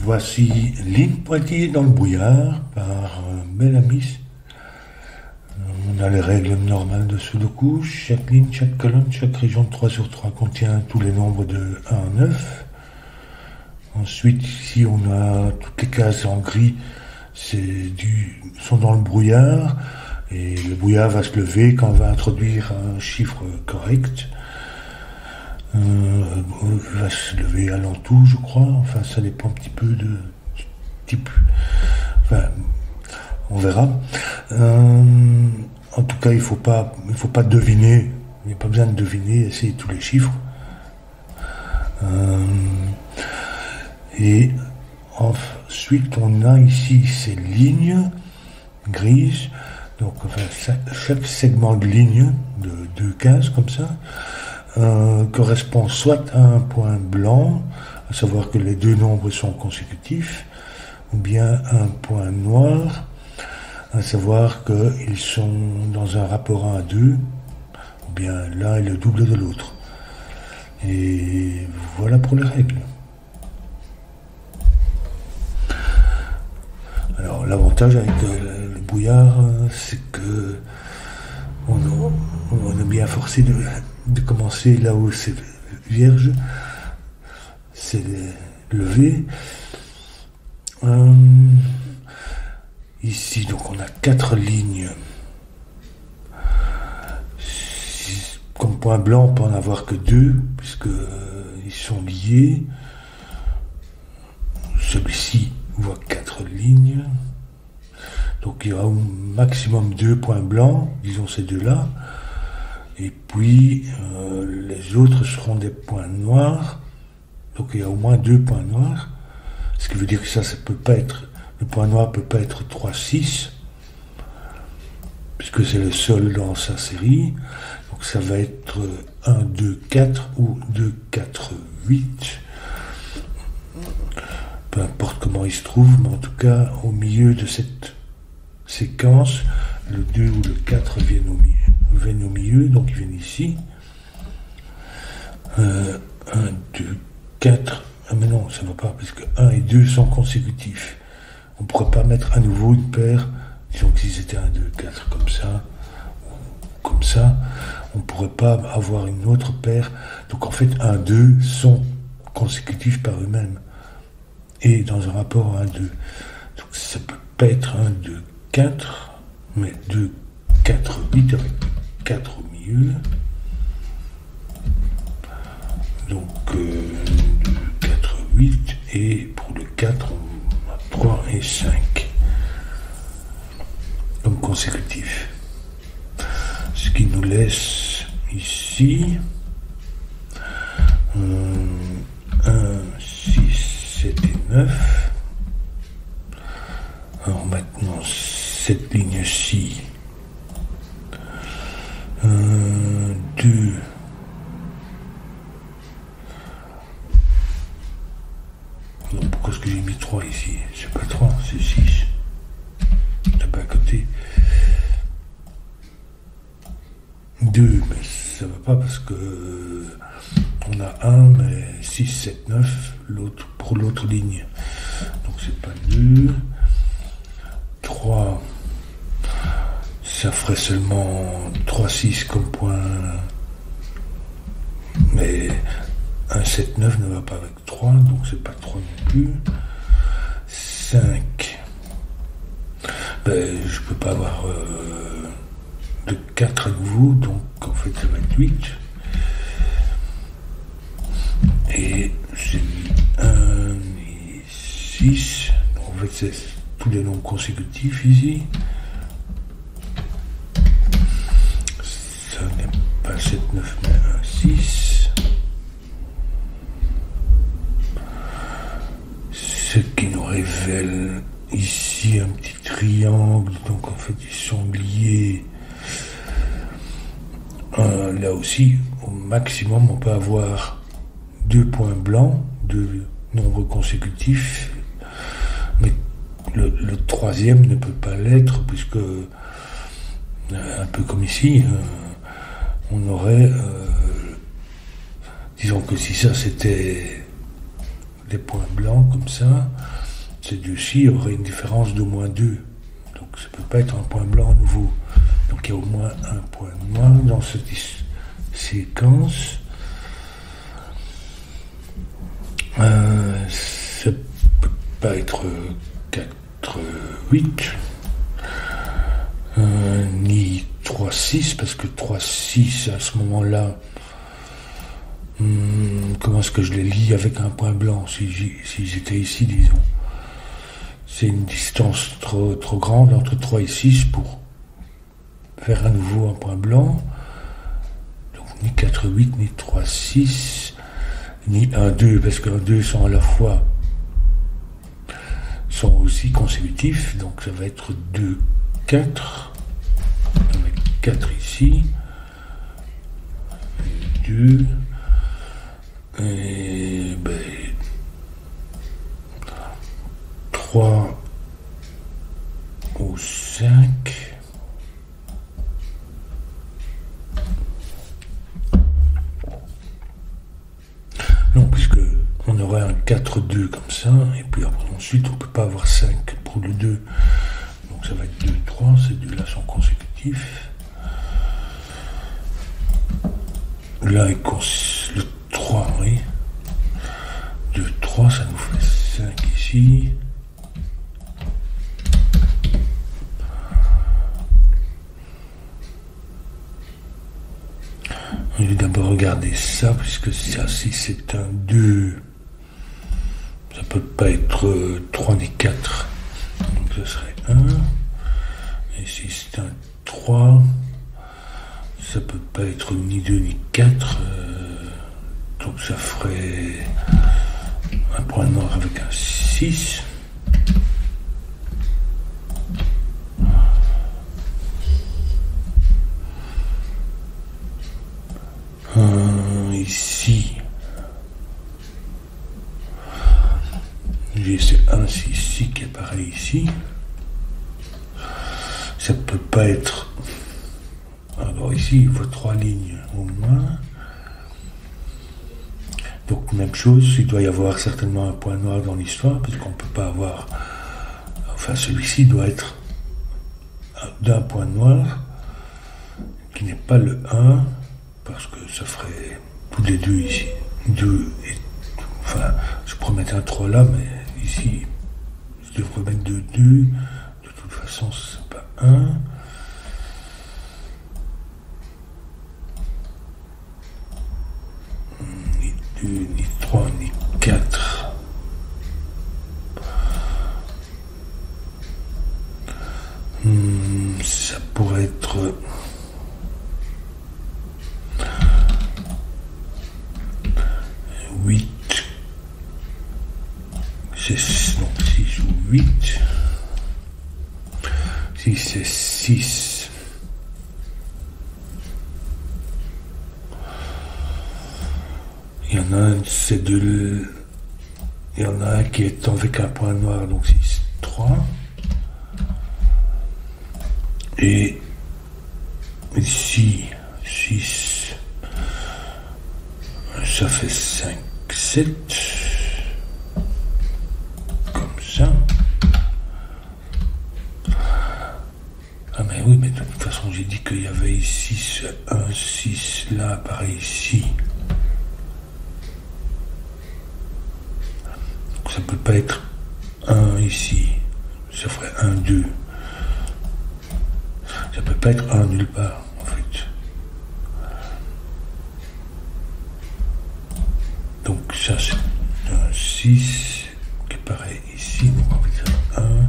Voici Ligne pointillée dans le brouillard par Bellamis. On a les règles normales de Sudoku. Chaque ligne, chaque colonne, chaque région de 3 sur 3 contient tous les nombres de 1 à 9. Ensuite, ici, on a toutes les cases en gris, sont dans le brouillard. Et le brouillard va se lever quand on va introduire un chiffre correct. Il va se lever à l'entour, je crois. Enfin, ça dépend un petit peu du type. Enfin, on verra. En tout cas, il faut pas deviner. Il n'y a pas besoin de deviner, essayer tous les chiffres. Et ensuite, on a ici ces lignes grises. Donc, enfin, chaque segment de ligne de 2 cases comme ça correspond soit à un point blanc, à savoir que les deux nombres sont consécutifs, ou bien à un point noir, à savoir qu'ils sont dans un rapport 1 à 2, ou bien l'un est le double de l'autre. Et voilà pour les règles. Alors l'avantage avec le brouillard, c'est que on est bien forcé de commencer là où c'est vierge, c'est levé. Ici, donc on a 4 lignes. Comme point blanc, on peut en avoir que 2, puisque ils sont liés. Celui-ci voit 4 lignes. Donc il y aura au maximum 2 points blancs, disons ces deux-là. Et puis les autres seront des points noirs. Donc il y a au moins 2 points noirs. Ce qui veut dire que ça peut pas être. Le point noir peut pas être 3, 6. Puisque c'est le seul dans sa série. Donc ça va être 1, 2, 4 ou 2, 4, 8. Peu importe comment il se trouve, mais en tout cas, au milieu de cette séquence, le 2 ou le 4 viennent au milieu, donc ils viennent ici. 1, 2, 4. Ah mais non, ça ne va pas, parce que 1 et 2 sont consécutifs. On ne pourrait pas mettre à nouveau une paire, disons que si c'était 1, 2, 4 comme ça, on ne pourrait pas avoir une autre paire. Donc en fait, 1, 2 sont consécutifs par eux-mêmes. Et dans un rapport 1, 2. Donc ça peut pas être 1, 2, 4, mais 2, 4, 8 avec 4 au milieu. Donc 2, 4, 8, et pour le 4, on a 3 et 5 comme consécutifs. Ce qui nous laisse ici 1, 6, 7 et 9. Alors maintenant, cette ligne-ci, 2, pourquoi est-ce que j'ai mis 3 ici? C'est pas 3, c'est 6. C'est pas à côté. 2, mais ça va pas parce que on a 1, mais 6, 7, 9, l'autre, pour l'autre ligne. Donc c'est pas 2. 3, ça ferait seulement 3, 6 comme point. Mais 1, 7, 9 ne va pas avec 3, donc c'est pas 3 non plus. 5. Ben, je peux pas avoir de 4 à nouveau, donc en fait ça va être 8. Et j'ai mis 1 et 6. Donc en fait c'est tous les nombres consécutifs ici. Ça n'est pas 7, 9, mais 1, 6. Ce qui nous révèle ici un petit triangle, donc en fait ils sont liés. Là aussi, au maximum, on peut avoir 2 points blancs, 2 nombres consécutifs, mais le troisième ne peut pas l'être, puisque, un peu comme ici, on aurait, disons que si ça c'était des points blancs comme ça, ces deux-ci auraient une différence d'au moins 2. Donc ça ne peut pas être un point blanc nouveau. Donc il y a au moins un point noir dans cette séquence. Ça ne peut pas être 4, 8, ni 3, 6, parce que 3, 6 à ce moment-là, comment est-ce que je les lis avec un point blanc si j'étais ici, disons. C'est une distance trop grande entre 3 et 6 pour faire à nouveau un point blanc. Donc ni 4, 8, ni 3, 6, ni 1, 2, parce que 1, 2 sont à la fois, sont aussi consécutifs, donc ça va être 2, 4, avec 4 ici, 2, et 3 ou 5. Non, puisque on aurait un 4-2 comme ça, et puis ensuite on ne peut pas avoir 5 pour le 2. Donc ça va être 2-3, ces deux-là sont consécutifs. Là, le 3, oui. 2-3, ça nous fait 5 ici. On va d'abord regarder ça, puisque ça, si c'est un 2, ça peut pas être 3 ni 4. Donc ce serait 1. Et si c'est un 3, ça peut pas être ni 2 ni 4. Donc ça ferait un point noir avec un 6. Ici, j'ai ce 1 ici qui apparaît ici. Ça peut pas être. Alors ici, il faut 3 lignes au moins. Donc même chose, il doit y avoir certainement un point noir dans l'histoire, parce qu'on ne peut pas avoir. Enfin, celui-ci doit être d'un point noir qui n'est pas le 1, parce que ça ferait tous les deux ici. 2 et. Enfin, je pourrais mettre un 3 là, mais ici, je devrais mettre 2, 2. De toute façon, ce n'est pas 1. Ni 2, ni 3, ni 4. Ça pourrait être. Donc 6 ou 8. Si c'est 6, il y en a un, c'est deux. Il y en a un qui est avec un point noir, donc 6, 3. Et ici, 6, ça fait 5, 7. Ah mais oui, mais de toute façon j'ai dit qu'il y avait ici ce 1, 6 là apparaît ici. Donc ça peut pas être 1 ici. Ça ferait 1, 2. Ça peut pas être 1 nulle part en fait. Donc ça c'est un 6 qui apparaît ici. Donc on va faire 1,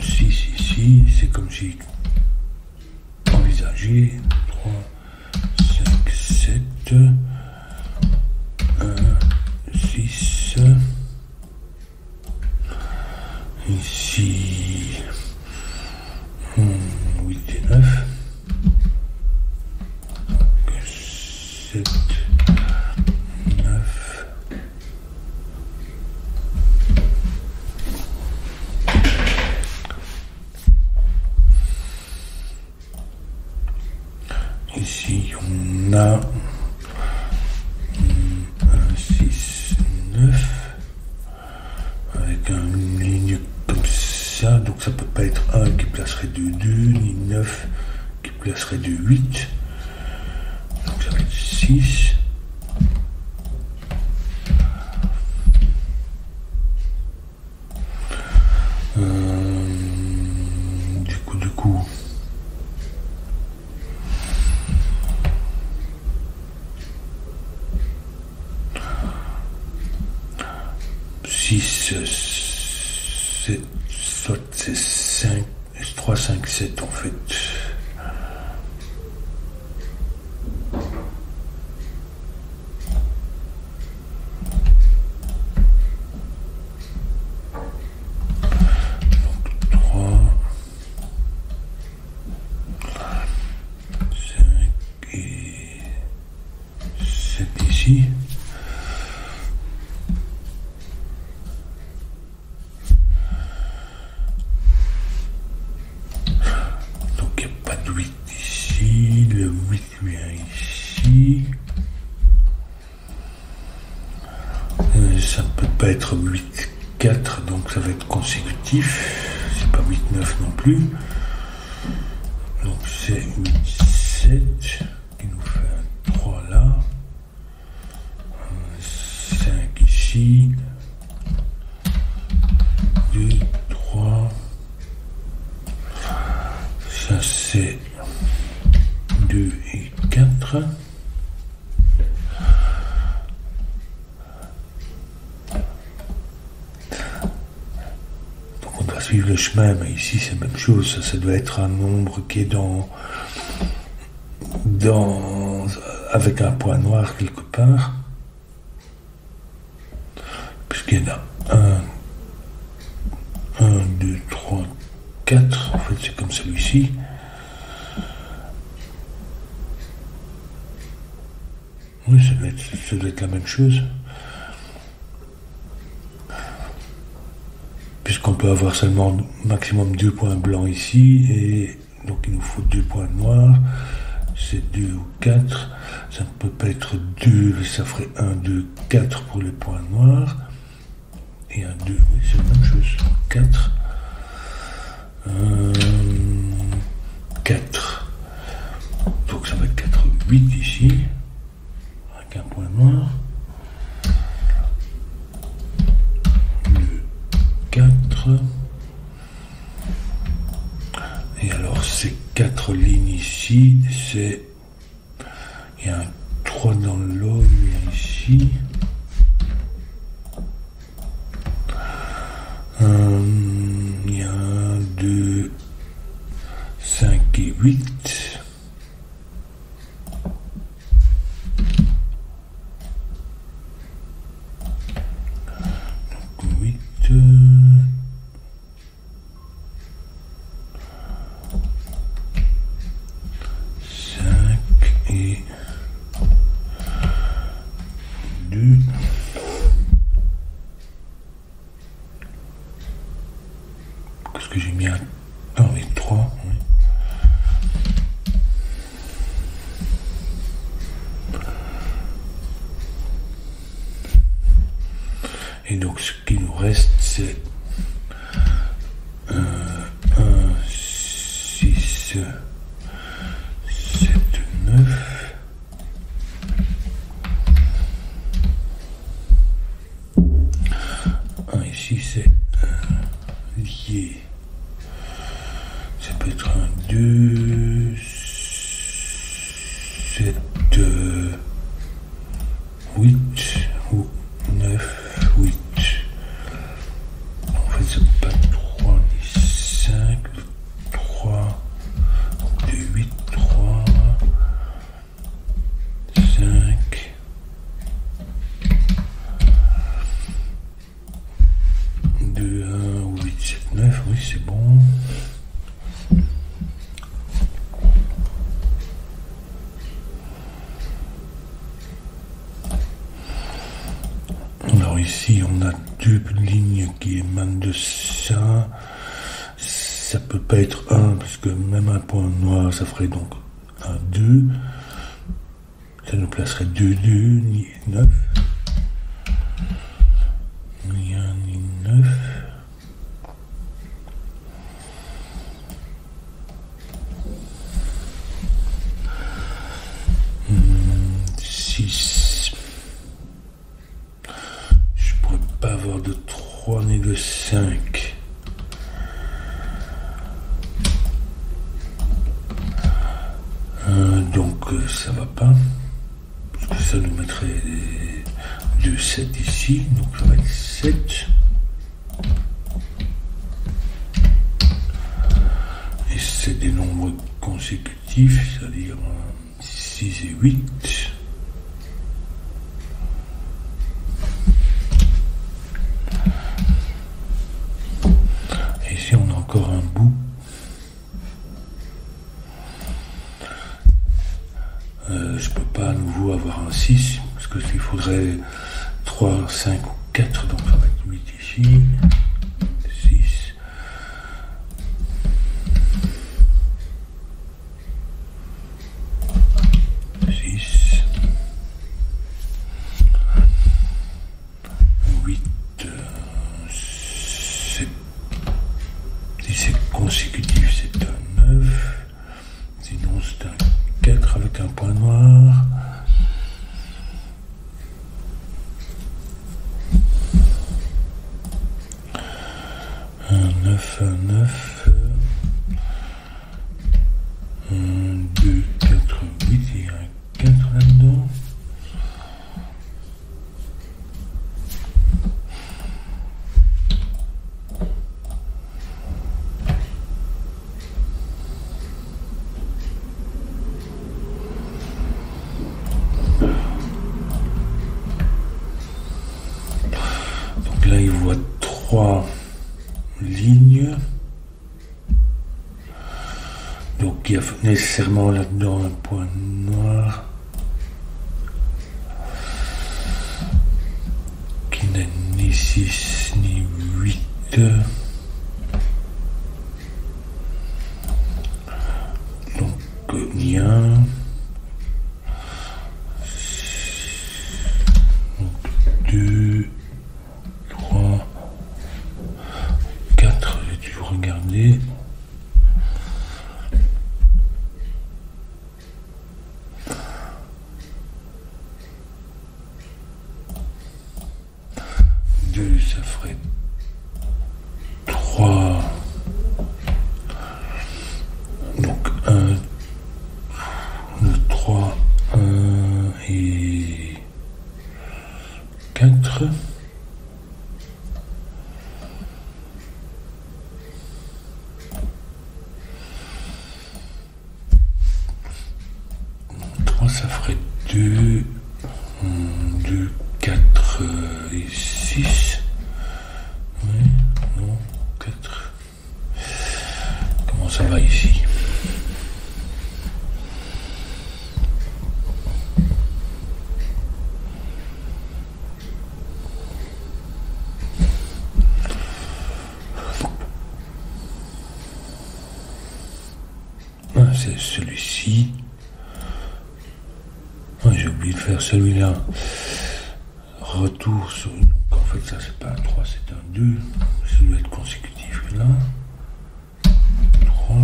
6 ici, c'est comme si envisagé 3, 5, 7, 1, 6, ici 8 et 9, 7, 9. Ici, on a 1, 6, ça peut pas être 1 qui placerait 2, 2, ni 9 qui placerait 2, 8. Donc ça va être 6. Du coup, c'est 5, 3, 5, 7 en fait. Donc 3, 5 et 7 ici. Le 8 vient ici. Ça ne peut pas être 8, 4, donc ça va être consécutif. C'est pas 8, 9 non plus. Donc c'est 8, 7 qui nous fait un 3 là. 5 ici. 2, 3. Ça c'est 2 et 4. Donc on doit suivre le chemin, mais ici c'est la même chose. Ça doit être un nombre qui est avec un point noir quelque part. Puisqu'il y en a 1, 2, 3, 4. En fait c'est comme celui-ci. Oui, ça doit être la même chose. Puisqu'on peut avoir seulement maximum 2 points blancs ici, et donc il nous faut 2 points noirs. C'est 2 ou 4. Ça ne peut pas être 2, ça ferait 1, 2, 4 pour les points noirs. Et un 2, oui, c'est la même chose. 4. 4. Donc ça va être 4, 8 ici. Un point noir. 2, 4. Et alors ces 4 lignes ici, c'est... Il y a un 3 dans l'eau, ici. Il y a 1, 2, 5 et 8. Qu'est-ce que j'ai mis un... Ah oui, 3, oui. Et donc ce qui nous reste, c'est 1, 6, 7, 9. Ici c'est lié. Ça peut être un 2, 7, 8 ou 9, 8. En fait, c'est pas 3 ni 5, 3, 2, 8, 3, 5. 2, 1, 8, 7, 9, oui, c'est bon. Alors ici, on a 2 lignes qui émanent de ça. Ça peut pas être 1, parce que même un point noir, ça ferait donc un 2. Ça nous placerait 2, 2, ni 9. Ni 1, ni 9. avoir de 3 ni de 5. Donc ça va pas. Parce que ça nous mettrait 2 7 ici. Donc ça va être 7. Et c'est des nombres consécutifs, c'est-à-dire 6 et 8. Et ici on a encore un bout. Je peux pas à nouveau avoir un 6, parce que il faudrait 3, 5 ou 4, donc ça va être 8 ici, 6, 6, 8, si c'est consécutif c'est un 9, sinon c'est un 4 avec un point noir. Un 9, 2, 4, 8, il y a un 4 là-dedans. Donc là, il voit 3 lignes. Donc il y a nécessairement là-dedans un point noir qui n'est ni 6 ni 8. Donc ni 1. Donc 2, 3, 4, j'ai dû regarder. Ça ferait 3. Donc 1, le 3, 1 et 4. Ça ferait 2, 2, 4 et 6. Oui, non, 4. Comment ça va ici? C'est celui-ci. J'ai oublié de faire celui-là. Retour sur une. En fait, ça c'est pas un 3, c'est un 2. Ça doit être consécutif là. 3.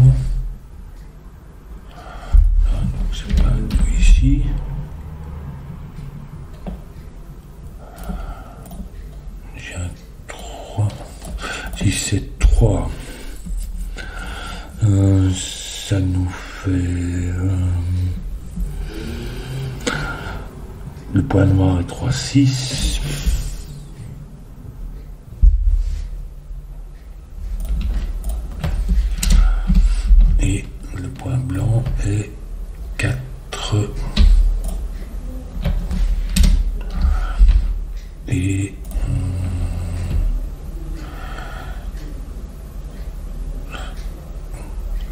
Ah, donc c'est pas un 2 ici. J'ai un 3. Si c'est 3, ça nous fait. Le point noir est 3, 6. Et le point blanc est 4. Et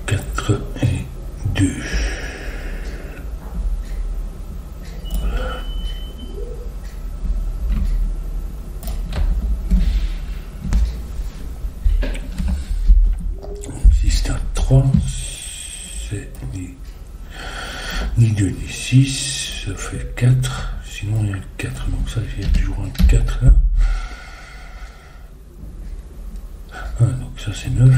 4 et 2. C'est ni 2 ni 6, ça fait 4, sinon il y a un 4, donc ça il y a toujours un 4 là. Ah, donc ça c'est 9.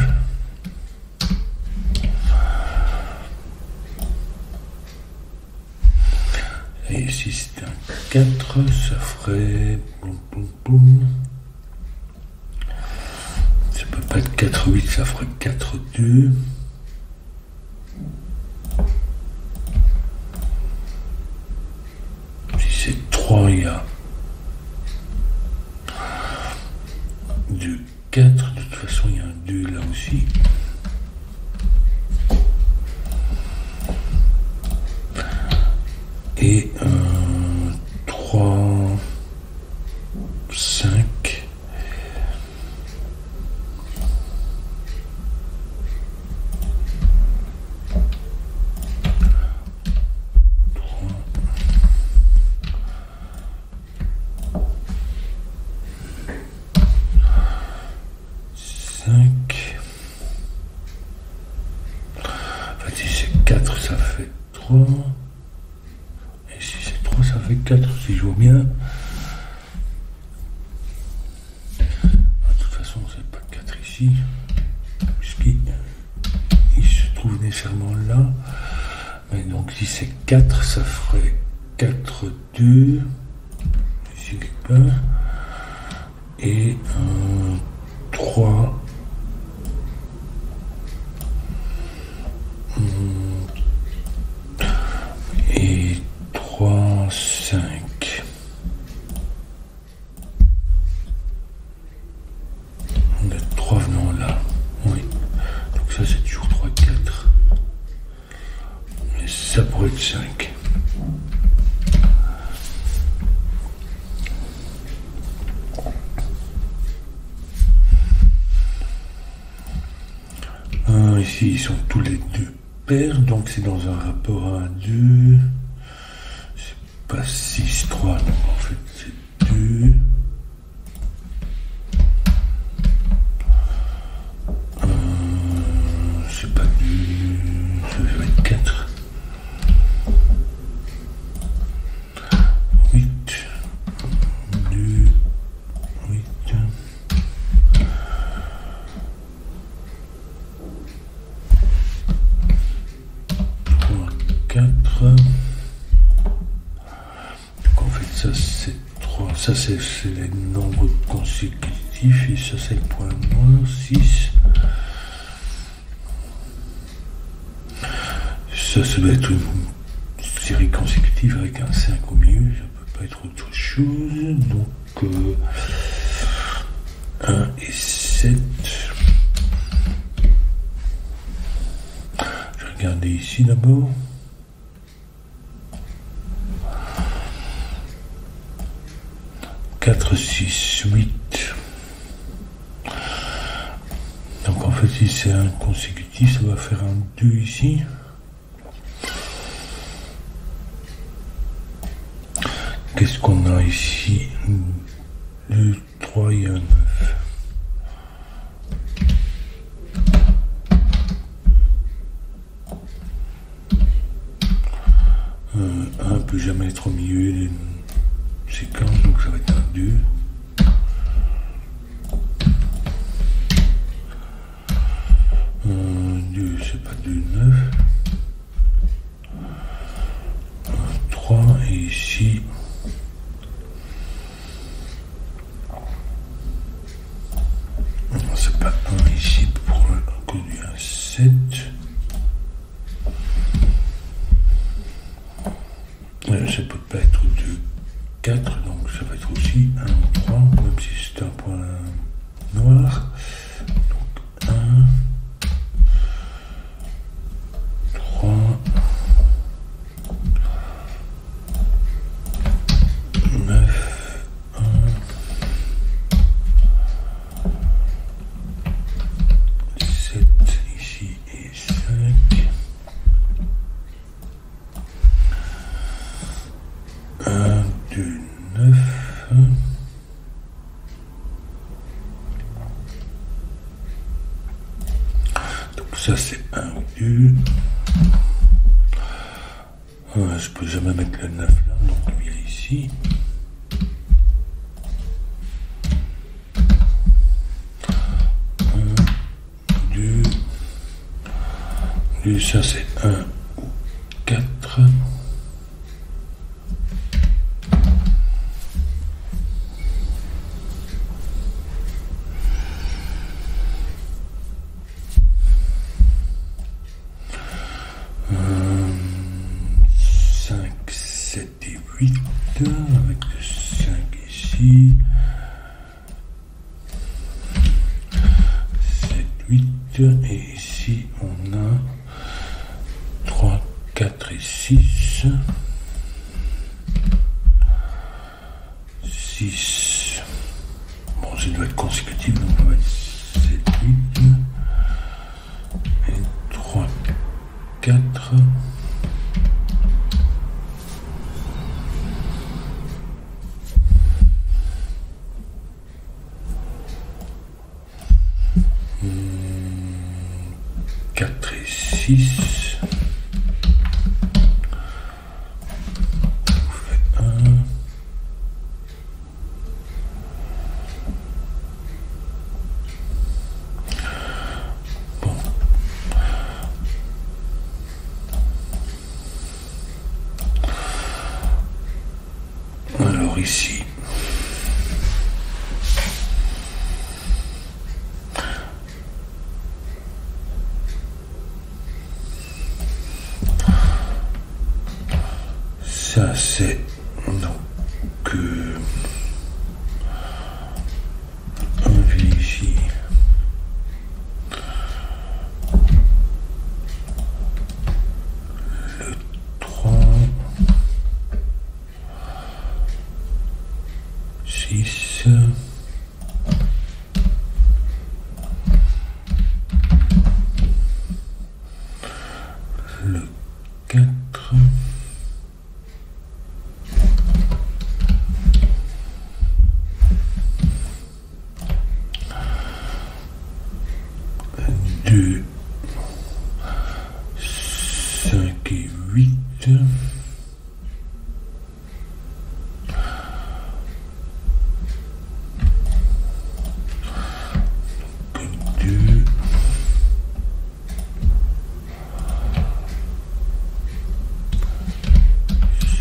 Et si c'est un 4, ça ferait boum boum boum. 4, 8, ça ferait 4, 2. Si c'est 3, il y a 2, 4. De toute façon, il y a un 2 là aussi. Et 3, 5. Et si c'est 3, ça fait 4, si je vois bien. De toute façon, c'est pas 4 ici, puisqu'il se trouve nécessairement là. Mais donc, si c'est 4, ça ferait 4, 2, ici quelque part, et 3. Et 3, 5. On a 3 venant là. Oui. Donc ça c'est toujours 3, 4. Mais ça pourrait être 5. Ici ils sont tous les deux pairs, donc c'est dans un rapport à 2. C'est pas 6, 3, donc en fait c'est 2. C'est pas 2, ça va être 4. 8, 2, 8. 4. Donc en fait ça c'est 3, ça c'est les nombres consécutifs et ça c'est le point noir, 6. Ça doit être une série consécutive avec un 5 au milieu, ça peut pas être autre chose. Donc 1 et 7. Je vais regarder ici d'abord. 4, 6, 8. Donc en fait si c'est un consécutif, ça va faire un 2 ici. Qu'est-ce qu'on a ici? 2, 3 et 1, 9. 1 peut jamais être au milieu d'une séquence, donc ça va être un 2. 2, c'est pas 2, 9. 3, et ici, c'est pas 1 ici pour conduire un 7. Ça peut pas être 2, 4, donc ça va être aussi 1 ou 3, même si c'est un point noir. Donc 1, 3, 9, 1, 7 ici et 5. 1, 2, 9. Donc ça c'est 1 ou 2. Je peux jamais mettre le 9 là, donc il y a ici. 1, 2. 2, ça c'est 1 ou 4. et ici on a 3, 4 et 6. 6. Bon, ça doit être consécutif, donc on va mettre 7, 8. Et 3, 4. Et 6. On fait 1. Bon. Alors ici. Ça c'est donc un V ici, le 3, 6, le 4, deux, 5 et 8, 2,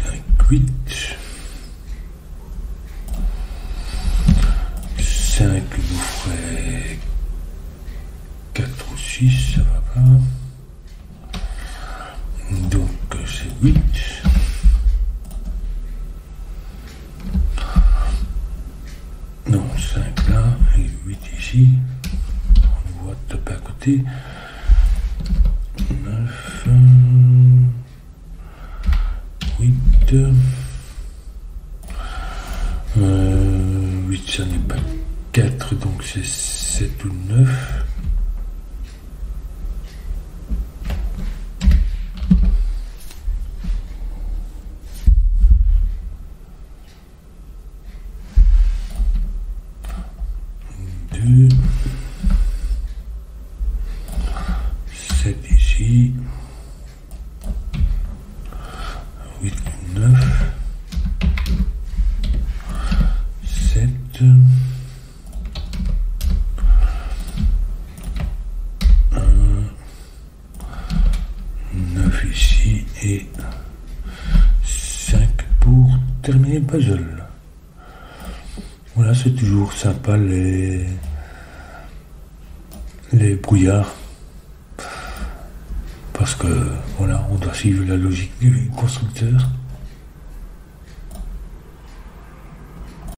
5, 8, 5 nous ferait 4 ou 6, ça va pas. Donc c'est 8. Non, 5 là et 8 ici. On voit taper à côté. 9, 8. 8 ça n'est pas 4, donc c'est 7 ou 9. Deux, 7 ici, 8, 9, 7, 1, 9 ici et 5 pour terminer le puzzle. Voilà, c'est toujours sympa les brouillards, parce que voilà, on doit suivre la logique du constructeur.